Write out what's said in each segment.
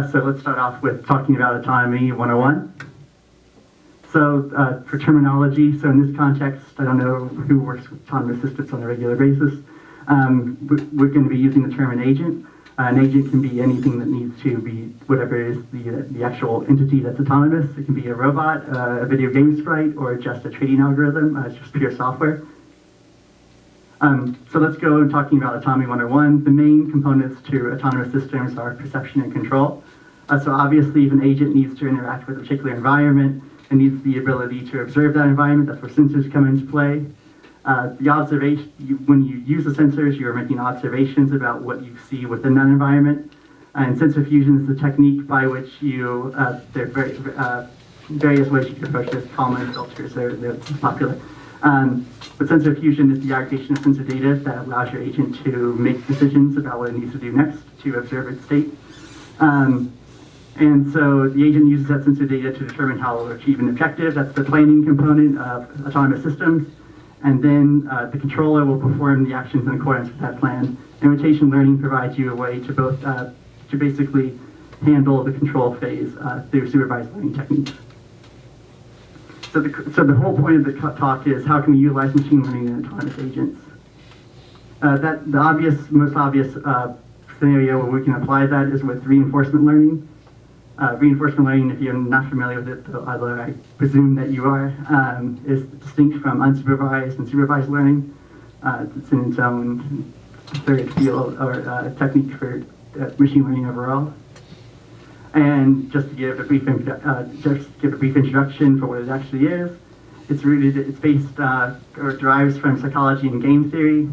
So let's start off with talking about Autonomy 101. So for terminology, so in this context, I don't know who works with autonomous systems on a regular basis. We're going to be using the term an agent. An agent can be anything that needs to be whatever is the actual entity that's autonomous. It can be a robot, a video game sprite, or just a trading algorithm. It's just pure software. So let's go and talking about Autonomy 101. The main components to autonomous systems are perception and control. So obviously, if an agent needs to interact with a particular environment, it needs the ability to observe that environment. That's where sensors come into play. The observation, when you use the sensors, you're making observations about what you see within that environment. And sensor fusion is the technique by which you, there are various ways you can approach this, Kalman filters, they're popular. But sensor fusion is the aggregation of sensor data that allows your agent to make decisions about what it needs to do next to observe its state. And so the agent uses that sensor data to determine how it will achieve an objective. That's the planning component of autonomous systems. And then the controller will perform the actions in accordance with that plan. Imitation learning provides you a way to both to basically handle the control phase through supervised learning techniques. So the whole point of the talk is how can we utilize machine learning in autonomous agents? The most obvious scenario where we can apply that is with reinforcement learning. Reinforcement learning, if you're not familiar with it, although I presume that you are, is distinct from unsupervised and supervised learning. It's in its own third field or technique for machine learning overall. And just to give a brief introduction for what it actually is, it's based or derives from psychology and game theory.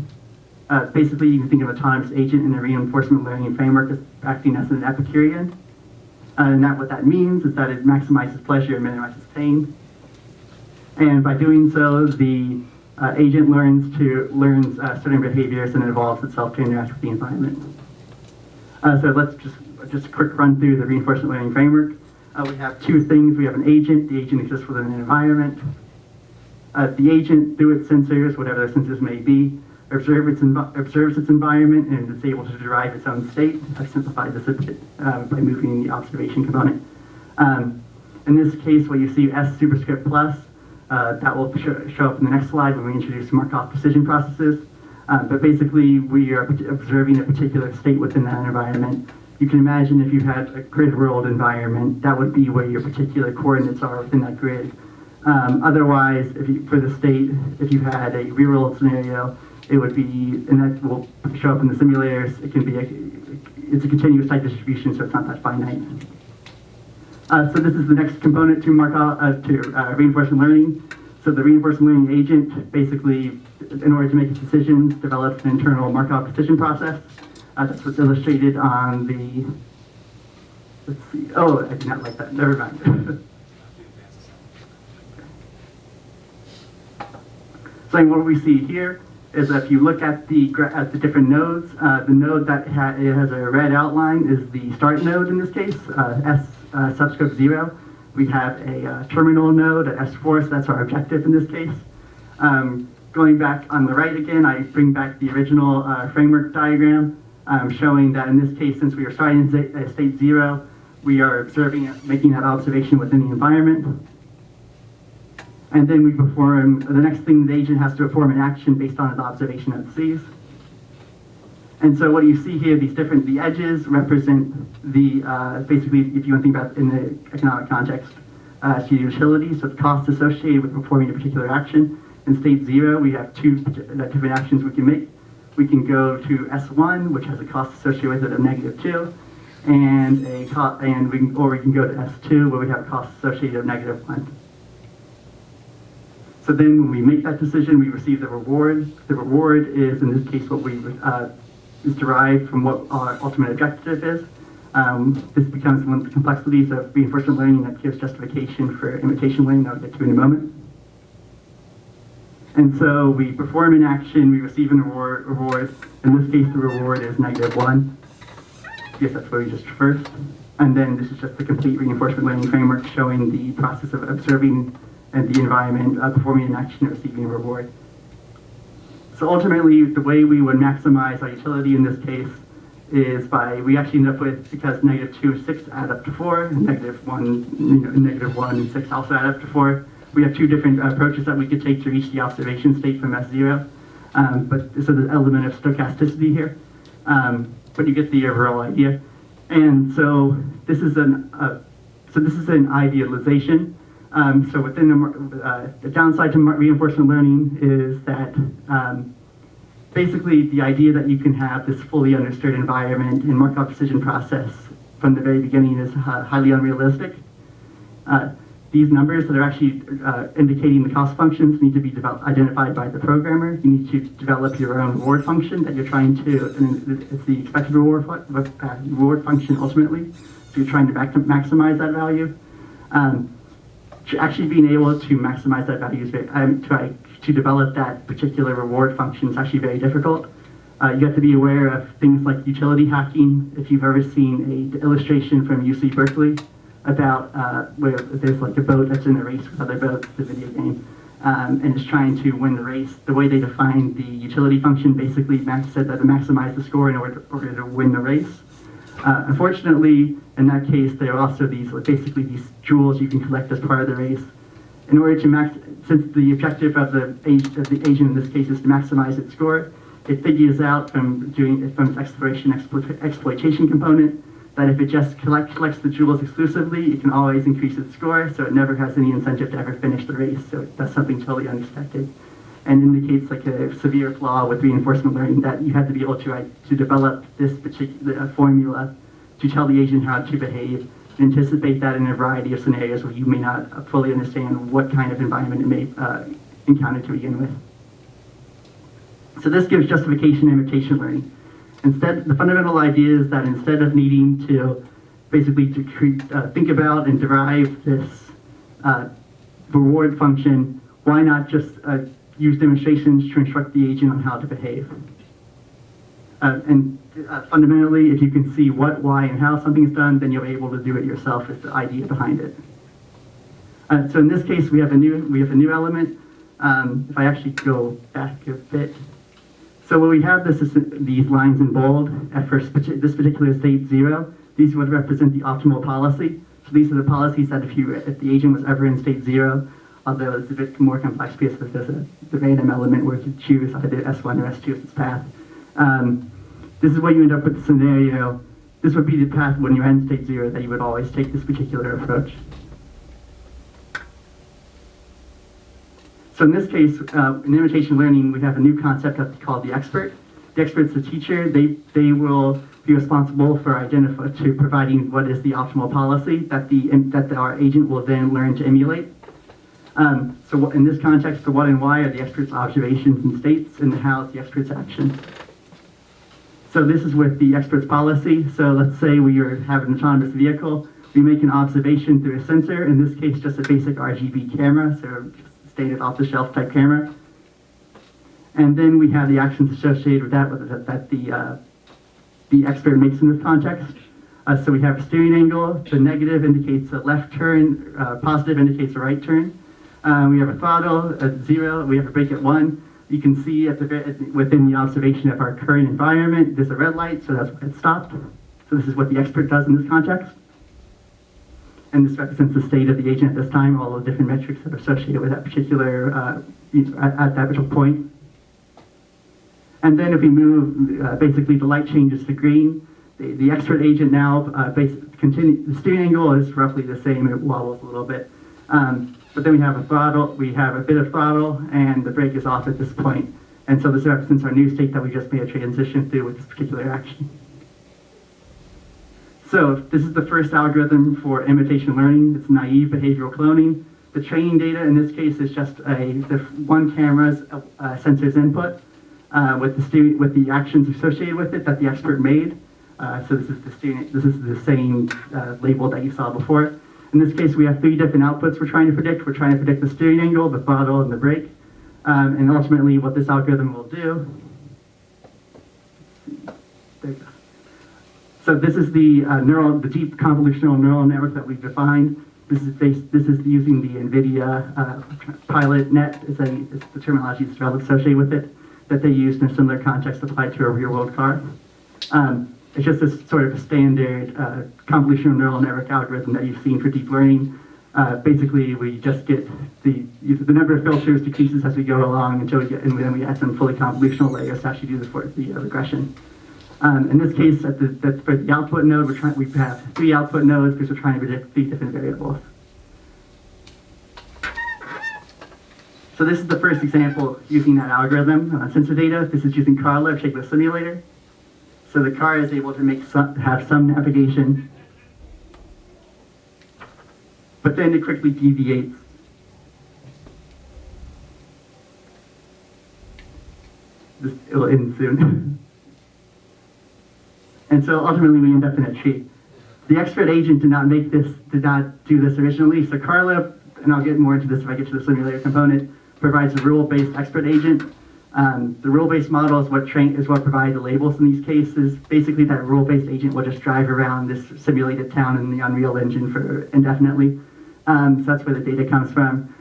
Basically, you can think of an autonomous agent in a reinforcement learning framework as acting as an Epicurean. And what that means is that it maximizes pleasure and minimizes pain. And by doing so, the agent learns certain behaviors and evolves itself to interact with the environment. So let's just a quick run through the reinforcement learning framework. We have two things. We have an agent. The agent exists within an environment. The agent, through its sensors, whatever those sensors may be, observes its environment and is able to derive its own state. I've simplified this a bit by moving the observation component. In this case, what you see S superscript plus, that will show up in the next slide when we introduce Markov precision processes. But basically, we are observing a particular state within that environment. You can imagine if you had a grid world environment, that would be where your particular coordinates are within that grid. Otherwise, for the state, if you had a real world scenario, it would be, and that will show up in the simulators, it's a continuous type distribution, so it's not that finite. So this is the next component to reinforcement learning. So the reinforcement learning agent basically, in order to make its decisions, develops an internal Markov precision process. That's what's illustrated on the, let's see, oh, I did not like that, never mind. So what we see here is that if you look at the different nodes, the node that has a red outline is the start node in this case, S subscript 0. We have a terminal node at S4, so that's our objective in this case. Going back on the right again, I bring back the original framework diagram showing that in this case, since we are starting at state 0, we are making that observation within the environment. And then we perform, the next thing the agent has to perform an action based on its observation that it sees. And so what you see here, the edges represent the, basically, if you want to think about in the economic context, it's utility, so the cost associated with performing a particular action. In state 0, we have two different actions we can make. We can go to S1, which has a cost associated with it of -2, or we can go to S2, where we have a cost associated of -1. So then when we make that decision, we receive the reward. The reward is, in this case, is derived from what our ultimate objective is. This becomes one of the complexities of reinforcement learning that gives justification for imitation learning that I'll get to in a moment. And so we perform an action, we receive a reward. In this case, the reward is -1. Yes, that's what we just traversed. And then this is just the complete reinforcement learning framework showing the process of observing and the environment, performing an action and receiving a reward. So ultimately, the way we would maximize our utility in this case is we actually end up with, because -2 and 6 add up to 4, and -1, -1 and 6 also add up to 4. We have two different approaches that we could take to reach the observation state from S0. But so there's an element of stochasticity here. But you get the overall idea. And so this is an idealization. So within the downside to reinforcement learning is that basically the idea that you can have this fully understood environment and Markov decision process from the very beginning is highly unrealistic. These numbers that are actually indicating the cost functions need to be identified by the programmer. You need to develop your own reward function that you're trying to, and it's the expected reward function ultimately. So you're trying to maximize that value. Actually being able to maximize that value is to develop that particular reward function is actually very difficult. You have to be aware of things like utility hacking. If you've ever seen an illustration from UC Berkeley about where there's like a boat that's in a race with other boats, the video game, and is trying to win the race, the way they define the utility function basically said that to maximize the score in order to win the race. Unfortunately, in that case, there are also these jewels you can collect as part of the race. In order to since the objective of the agent in this case is to maximize its score, it figures out from its exploitation component that if it just collects the jewels exclusively, it can always increase its score, so it never has any incentive to ever finish the race. So that's something totally unexpected, and indicates like a severe flaw with reinforcement learning, that you have to be able to develop this particular formula to tell the agent how to behave, and anticipate that in a variety of scenarios where you may not fully understand what kind of environment it may encounter to begin with. So this gives justification in imitation learning. Instead, the fundamental idea is that instead of needing to basically think about and derive this reward function, why not just use demonstrations to instruct the agent on how to behave? Fundamentally, if you can see what, why, and how something's done, then you're able to do it yourself is the idea behind it. So in this case, we have a new element. If I actually go back a bit. So when we have these lines in bold, at first, this particular state 0, these would represent the optimal policy. So these are the policies that if the agent was ever in state 0, although it's a bit more complex because there's the random element where you can choose either S1 or S2 as its path. This is where you end up with the scenario. This would be the path when you're in state 0 that you would always take this particular approach. So in this case, in imitation learning, we have a new concept called the expert. The expert's the teacher. They will be responsible for providing what is the optimal policy that our agent will then learn to emulate. So in this context, the what and why are the expert's observations and states, and the how is the expert's action. So this is with the expert's policy. So let's say we have an autonomous vehicle. We make an observation through a sensor, in this case just a basic RGB camera, so standard off-the-shelf type camera. And then we have the actions associated with that the expert makes in this context. So we have a steering angle. The negative indicates a left turn, positive indicates a right turn. We have a throttle at 0, we have a brake at 1. You can see within the observation of our current environment, there's a red light, so that's why it stopped. So this is what the expert does in this context. And this represents the state of the agent at this time, all the different metrics that are associated with that particular, at that particular point. And then if we move, basically the light changes to green. The expert agent now, the steering angle is roughly the same, it wobbles a little bit. But then we have a bit of throttle, and the brake is off at this point. And so this represents our new state that we just made a transition through with this particular action. So this is the first algorithm for imitation learning. It's naive behavioral cloning. The training data in this case is just the one camera's sensor's input with the actions associated with it that the expert made. So this is the same label that you saw before. In this case, we have 3 different outputs we're trying to predict. We're trying to predict the steering angle, the throttle, and the brake. And ultimately, what this algorithm will do. There you go. So this is the deep convolutional neural network that we've defined. This is using the NVIDIA pilot net is the terminology that's associated with it that they used in a similar context applied to a real-world car. It's just a sort of a standard convolutional neural network algorithm that you've seen for deep learning. Basically, we just get the number of filters decreases as we go along until we get, and then we add some fully convolutional layers to actually do the regression. In this case, for the output node, we have 3 output nodes because we're trying to predict 3 different variables. So this is the first example using that algorithm, sensor data. This is using Carla, a shakeless simulator. So the car is able to have some navigation, but then it quickly deviates. It will end soon. And so ultimately we end up in a tree. The expert agent did not do this originally. So Carla, and I'll get more into this if I get to the simulator component, provides a rule-based expert agent. The rule-based model is what provides the labels in these cases. Basically, that rule-based agent will just drive around this simulated town in the Unreal Engine for indefinitely. So that's where the data comes from.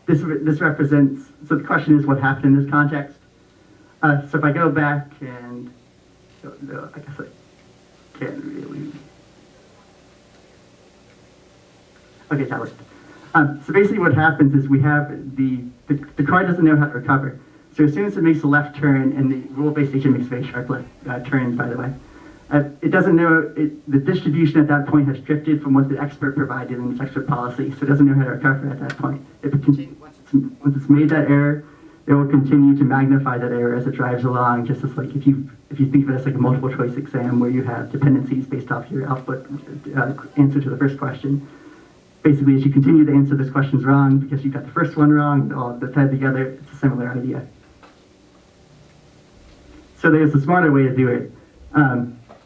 This represents, so the question is what happened in this context. So if I go back and, no, I guess I can't really. Okay, that worked. So basically what happens is we have the car doesn't know how to recover. So as soon as it makes a left turn, and the rule-based agent makes very sharp left turns, by the way, it doesn't know, the distribution at that point has drifted from what the expert provided in its expert policy, so it doesn't know how to recover at that point. Once it's made that error, it will continue to magnify that error as it drives along, just as like if you think of it as like a multiple choice exam where you have dependencies based off your output answer to the first question. Basically, as you continue to answer this question's wrong because you got the first one wrong, all the fed together, it's a similar idea. So there's a smarter way to do it.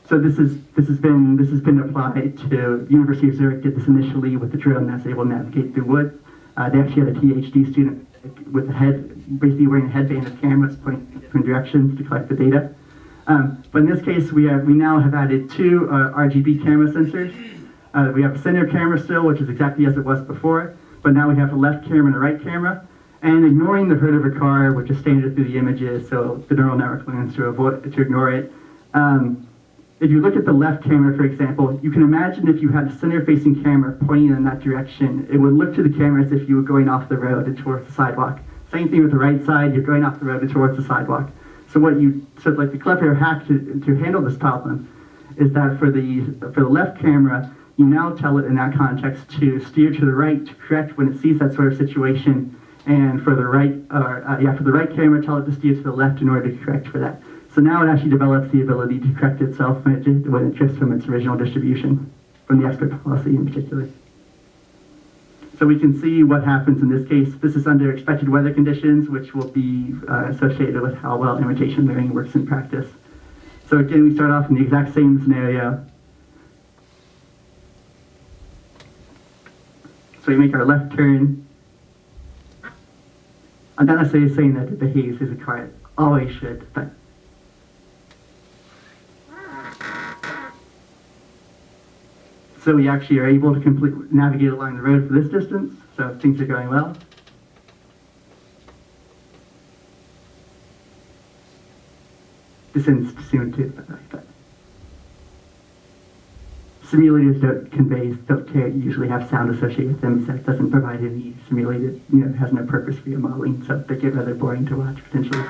So this has been applied to University of Zurich. Did this initially with the drone that's able to navigate through woods. They actually had a PhD student with a head, basically wearing a headband of cameras pointing in different directions to collect the data. But in this case, we now have added 2 RGB camera sensors. We have a center camera still, which is exactly as it was before, but now we have a left camera and a right camera. And ignoring the hood of a car, which is standard through the images, so the neural network learns to ignore it. If you look at the left camera, for example, you can imagine if you had a center-facing camera pointing in that direction, it would look to the camera as if you were going off the road and towards the sidewalk. Same thing with the right side, you're going off the road and towards the sidewalk. So like the clever hack to handle this problem is that for the left camera, you now tell it in that context to steer to the right to correct when it sees that sort of situation, and for the right camera, tell it to steer to the left in order to correct for that. So now it actually develops the ability to correct itself when it drifts from its original distribution, from the expert policy in particular. So we can see what happens in this case. This is under expected weather conditions, which will be associated with how well imitation learning works in practice. So again, we start off in the exact same scenario. So we make our left turn. I'm not necessarily saying that it behaves as a car. It always should, but so we actually are able to navigate along the road for this distance, so things are going well. This ends soon too, but simulators don't usually have sound associated with them, so it doesn't provide any simulated, it has no purpose for your modeling, so they get rather boring to watch potentially.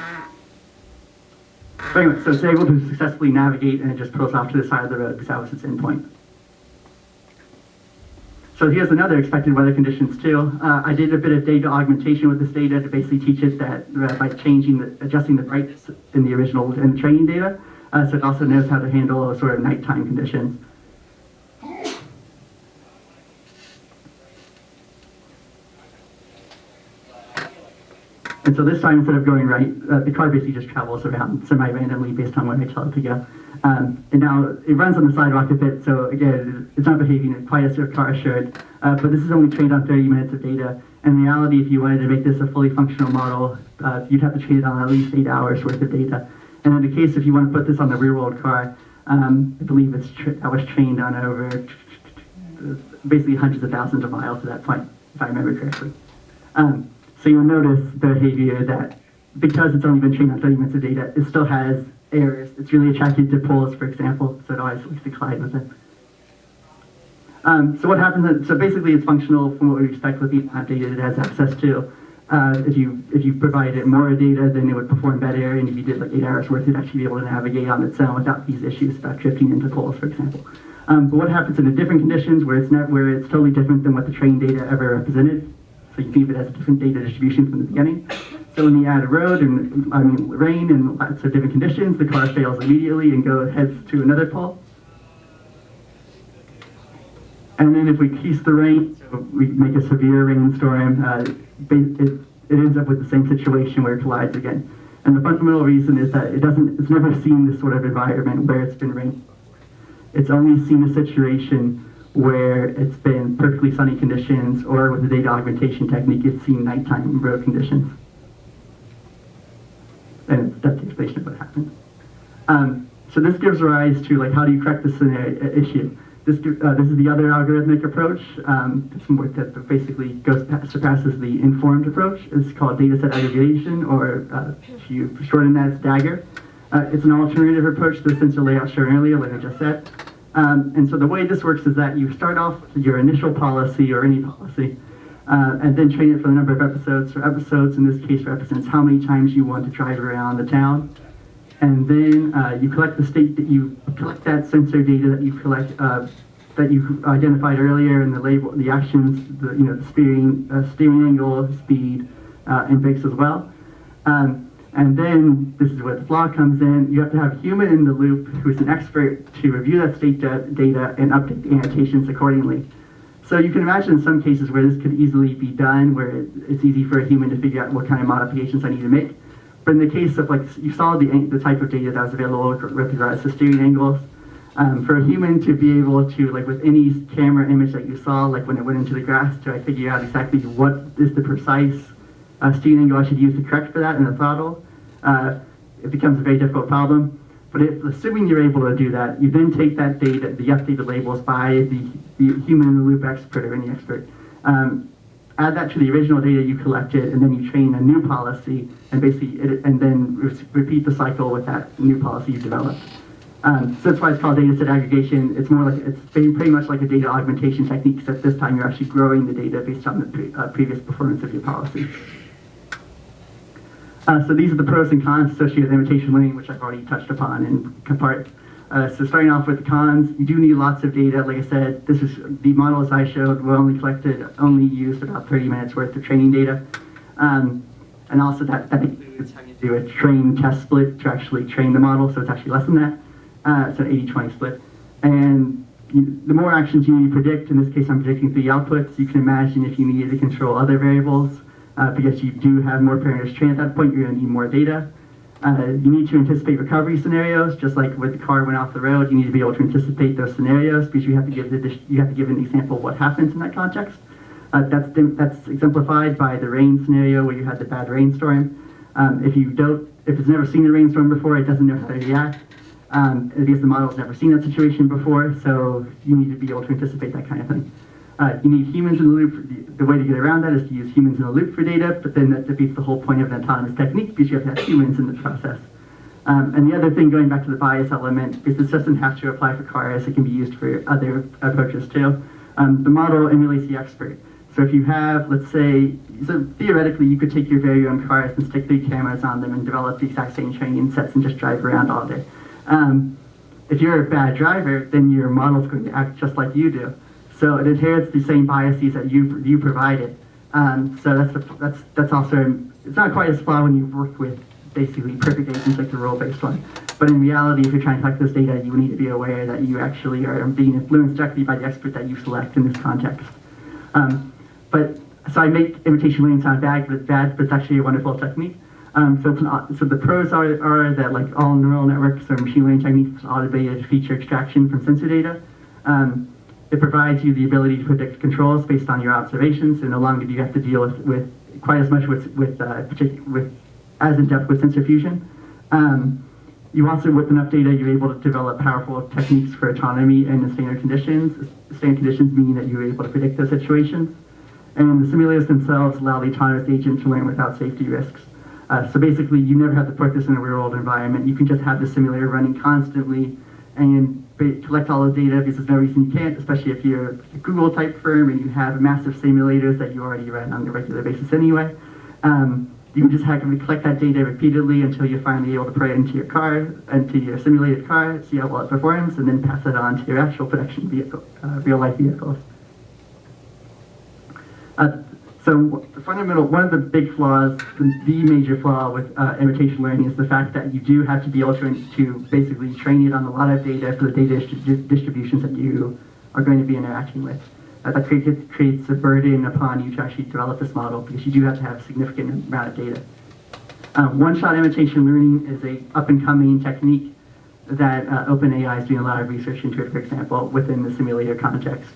But anyway, so it's able to successfully navigate and it just pulls off to the side of the road because that was its endpoint. So here's another expected weather conditions too. I did a bit of data augmentation with this data to basically teach it that by adjusting the brightness in the original and training data, so it also knows how to handle sort of nighttime conditions. And so this time, instead of going right, the car basically just travels around semi-randomly based on where I tell it to go. And now it runs on the sidewalk a bit, so again, it's not behaving quite as a car should. But this is only trained on 30 minutes of data. In reality, if you wanted to make this a fully functional model, you'd have to train it on at least 8 hours worth of data. And in the case, if you want to put this on the real-world car, I believe I was trained on over basically hundreds of thousands of miles at that point, if I remember correctly. So you'll notice the behavior that because it's only been trained on 30 minutes of data, it still has errors. It's really attracted to poles, for example, so it always likes to collide with it. So what happens, so basically it's functional from what we expect with the amount of data it has access to. If you provide it more data, then it would perform better, and if you did like 8 hours worth, it'd actually be able to navigate on its own without these issues about drifting into poles, for example. But what happens in the different conditions where it's totally different than what the trained data ever represented? So you think of it as a different data distribution from the beginning. So when you add a road and rain and lots of different conditions, the car fails immediately and heads to another pole. And then if we cease the rain, so we make a severe rainstorm, it ends up with the same situation where it collides again. And the fundamental reason is that it's never seen this sort of environment where it's been raining. It's only seen a situation where it's been perfectly sunny conditions, or with the data augmentation technique, it's seen nighttime road conditions. And that's the explanation of what happened. So this gives rise to like, how do you correct this issue? This is the other algorithmic approach. Some work that basically surpasses the informed approach. It's called dataset aggregation, or if you shorten that, it's DAGGER. It's an alternative approach to the sensor layout shown earlier, like I just said. And so the way this works is that you start off with your initial policy, or any policy, and then train it for the number of episodes. So episodes in this case represents how many times you want to drive around the town. And then you collect that sensor data that you collect, that you identified earlier in the label, the actions, the steering angle, speed, and brakes as well. And then this is where the flaw comes in. You have to have a human in the loop who's an expert to review that state data and update the annotations accordingly. So you can imagine in some cases where this could easily be done, where it's easy for a human to figure out what kind of modifications I need to make. But in the case of, like, you saw the type of data that was available with regards to steering angles, for a human to be able to, like, with any camera image that you saw, like when it went into the grass, to figure out exactly what is the precise steering angle I should use to correct for that in the throttle, it becomes a very difficult problem. But assuming you're able to do that, you then take that data, the updated labels by the human in the loop expert or any expert, add that to the original data you collected, and then you train a new policy, and basically, and then repeat the cycle with that new policy you developed. So that's why it's called dataset aggregation. It's more like, it's pretty much like a data augmentation technique, except this time you're actually growing the data based on the previous performance of your policy. So these are the pros and cons associated with imitation learning, which I've already touched upon in part. So starting off with the cons, you do need lots of data. Like I said, the models I showed were only used about 30 minutes worth of training data. And also that includes having to do a train test split to actually train the model, so it's actually less than that. It's an 80-20 split. And the more actions you need to predict, in this case I'm predicting 3 outputs, you can imagine if you needed to control other variables, because you do have more parameters trained at that point, you're going to need more data. You need to anticipate recovery scenarios, just like when the car went off the road. You need to be able to anticipate those scenarios because you have to give an example of what happens in that context. That's exemplified by the rain scenario where you had the bad rainstorm. If it's never seen a rainstorm before, it doesn't know how to react. Because the model's never seen that situation before, so you need to be able to anticipate that kind of thing. You need humans in the loop. The way to get around that is to use humans in the loop for data, but then that defeats the whole point of an autonomous technique because you have to have humans in the process. And the other thing, going back to the bias element, is this doesn't have to apply for cars. It can be used for other approaches too. The model emulates the expert. So if you have, let's say, so theoretically you could take your very own cars and stick 3 cameras on them and develop the exact same training sets and just drive around all day. If you're a bad driver, then your model's going to act just like you do. So it inherits the same biases that you provided. So that's also, it's not quite as flawed when you've worked with basically perfect agents like the role-based one. But in reality, if you're trying to collect this data, you need to be aware that you actually are being influenced directly by the expert that you select in this context. So I make imitation learning sound bad, but it's actually a wonderful technique. So the pros are that, like all neural networks or machine learning techniques, automated feature extraction from sensor data. It provides you the ability to predict controls based on your observations, and no longer do you have to deal with quite as much as in depth with sensor fusion. You also, with enough data, you're able to develop powerful techniques for autonomy and the standard conditions. Standard conditions meaning that you're able to predict those situations. And the simulators themselves allow the autonomous agent to learn without safety risks. So basically, you never have to put this in a real-world environment. You can just have the simulator running constantly and collect all the data, because there's no reason you can't, especially if you're a Google-type firm and you have massive simulators that you already run on a regular basis anyway. You can just collect that data repeatedly until you're finally able to put it into your car, into your simulated car, see how well it performs, and then pass it on to your actual production vehicle, real-life vehicles. So the one of the big flaws, the major flaw with imitation learning is the fact that you do have to be able to basically train it on a lot of data for the data distributions that you are going to be interacting with. That creates a burden upon you to actually develop this model, because you do have to have a significant amount of data. One-shot imitation learning is a up-and-coming technique that OpenAI is doing a lot of research into it, for example, within the simulator context.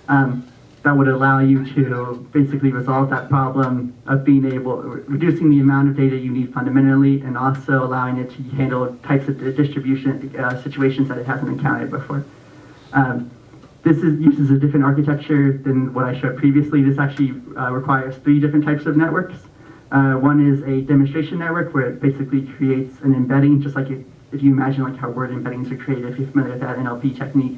That would allow you to basically resolve that problem of reducing the amount of data you need fundamentally, and also allowing it to handle types of distribution situations that it hasn't encountered before. This uses a different architecture than what I showed previously. This actually requires 3 different types of networks. One is a demonstration network, where it basically creates an embedding, just like if you imagine like how word embeddings are created, if you're familiar with that NLP technique.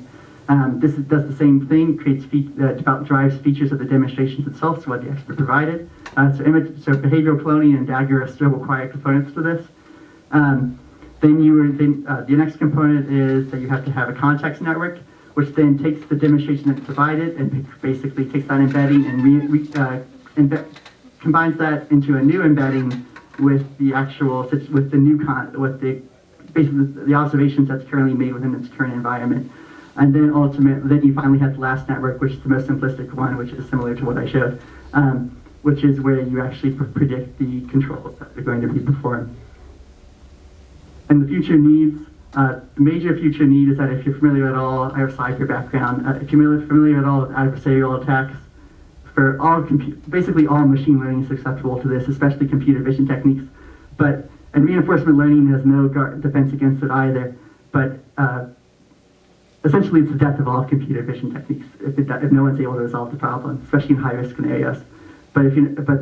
This does the same thing, drives features of the demonstrations itself, so what the expert provided. So behavioral cloning and Dagger are still required components for this. The next component is that you have to have a context network, which then takes the demonstration that's provided and basically takes that embedding and combines that into a new embedding with the basically the observations that's currently made within its current environment. And then then you finally have the last network, which is the most simplistic one, which is similar to what I showed, which is where you actually predict the controls that are going to be performed. And the future needs, the major future need is that if you're familiar at all, I have a cyber background, if you're familiar at all with adversarial attacks, for basically all machine learning is susceptible to this, especially computer vision techniques. And reinforcement learning has no defense against it either. But essentially, it's the death of all computer vision techniques if no one's able to resolve the problem, especially in high-risk scenarios. But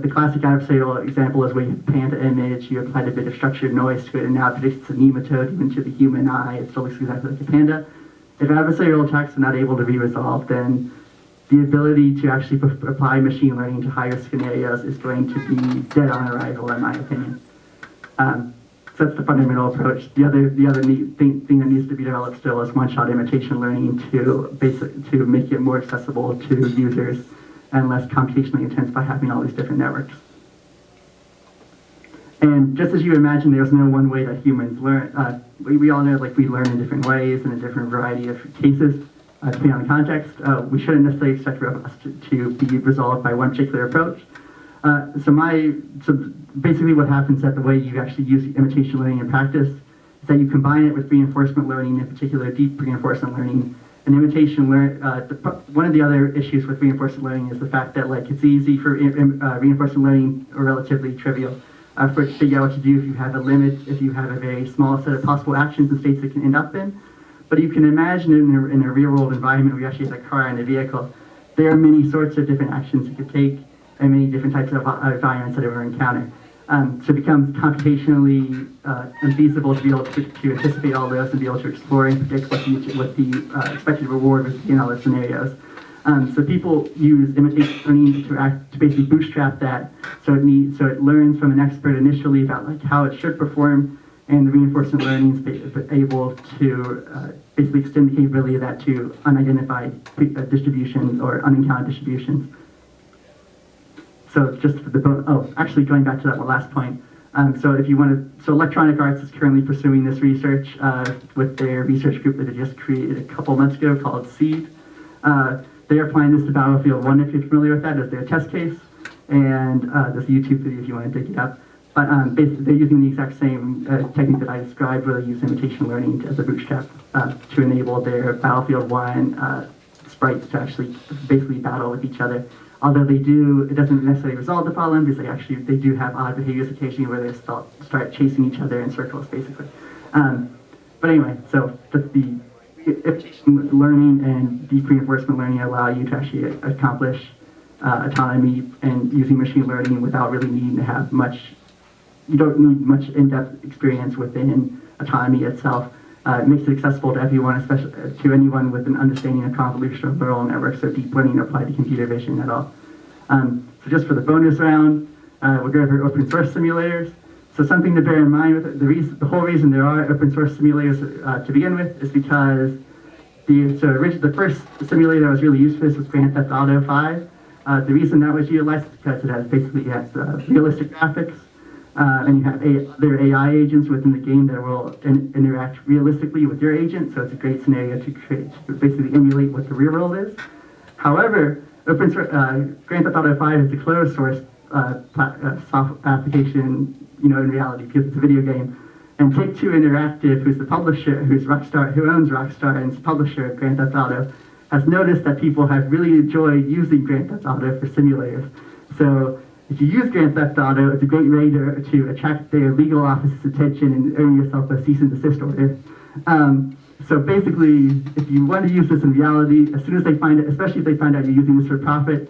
the classic adversarial example is where you pan the image, you applied a bit of structured noise to it, and now it predicts a nematode even to the human eye. It still looks exactly like a panda. If adversarial attacks are not able to be resolved, then the ability to actually apply machine learning to high-risk scenarios is going to be dead on arrival, in my opinion. So that's the fundamental approach. The other neat thing that needs to be developed still is one-shot imitation learning to make it more accessible to users and less computationally intense by having all these different networks. And just as you imagine, there's no one way that humans learn. We all know we learn in different ways in a different variety of cases, depending on the context. We shouldn't necessarily expect robots to be resolved by one particular approach. So basically what happens that the way you actually use imitation learning in practice is that you combine it with reinforcement learning, in particular deep reinforcement learning. And one of the other issues with reinforcement learning is the fact that it's easy for reinforcement learning, or relatively trivial, for it to figure out what to do if you have a limit, if you have a very small set of possible actions and states it can end up in. But you can imagine it in a real-world environment where you actually have a car and a vehicle. There are many sorts of different actions you could take, and many different types of environments that it will encounter. So it becomes computationally unfeasible to be able to anticipate all those and be able to explore and predict what the expected reward would be in all those scenarios. So people use imitation learning to basically bootstrap that, so it learns from an expert initially about how it should perform, and the reinforcement learning is able to basically extend the capability of that to unidentified distributions or unencountered distributions. So just for actually going back to that last point. So Electronic Arts is currently pursuing this research with their research group that they just created a couple months ago called SEED. They are applying this to Battlefield 1, if you're familiar with that, as their test case. And there's a YouTube video if you want to dig it up. But basically, they're using the exact same technique that I described, where they use imitation learning as a bootstrap to enable their Battlefield 1 sprites to actually basically battle with each other. Although it doesn't necessarily resolve the problem, because they do have odd behaviors occasionally where they start chasing each other in circles, basically. But anyway, so that's the imitation learning and deep reinforcement learning allow you to actually accomplish autonomy and using machine learning without really needing to have much you don't need much in-depth experience within Autonomy itself. It makes it accessible to everyone, especially to anyone with an understanding of convolutional neural networks or deep learning applied to computer vision at all. So just for the bonus round, we'll go over open source simulators. So something to bear in mind with it, the whole reason there are open source simulators to begin with is because the first simulator that was really used for this was Grand Theft Auto 5. The reason that was utilized is because it has realistic graphics, and you have other AI agents within the game that will interact realistically with your agent, so it's a great scenario to basically emulate what the real world is. However, Grand Theft Auto 5 is a closed source software application, in reality, because it's a video game. And Take-Two Interactive, who's the publisher, who owns Rockstar and is the publisher of Grand Theft Auto, has noticed that people have really enjoyed using Grand Theft Auto for simulators. So if you use Grand Theft Auto, it's a great way to attract their legal office's attention and earn yourself a cease and desist order. So basically, if you want to use this in reality, as soon as they find it, especially if they find out you're using this for profit,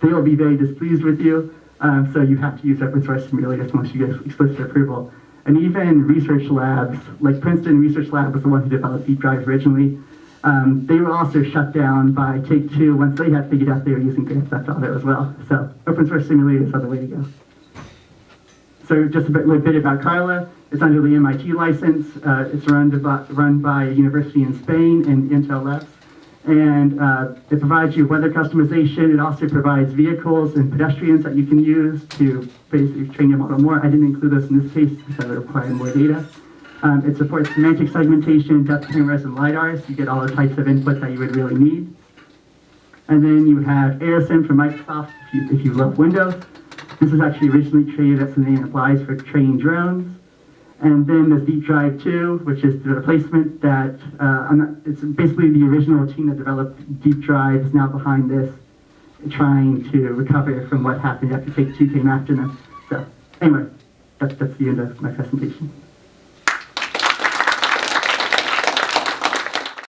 they will be very displeased with you. So you have to use open source simulators unless you get explicit approval. And even research labs, like Princeton Research Lab was the one who developed deep drives originally. They were also shut down by Take-Two once they had figured out they were using Grand Theft Auto as well. So open source simulators are the way to go. So just a bit about Carla. It's under the MIT license. It's run by a university in Spain and Intel Labs. And it provides you weather customization. It also provides vehicles and pedestrians that you can use to basically train your model more. I didn't include this in this case because it required more data. It supports semantic segmentation, depth cameras, and LiDARs. You get all the types of input that you would really need. And then you have AirSim from Microsoft if you love Windows. This was actually originally created, as the name implies, for training drones. And then there's Deep Drive 2, which is the replacement that, it's basically the original team that developed Deep Drive is now behind this, trying to recover from what happened after Take-Two came after them. So anyway, that's the end of my presentation.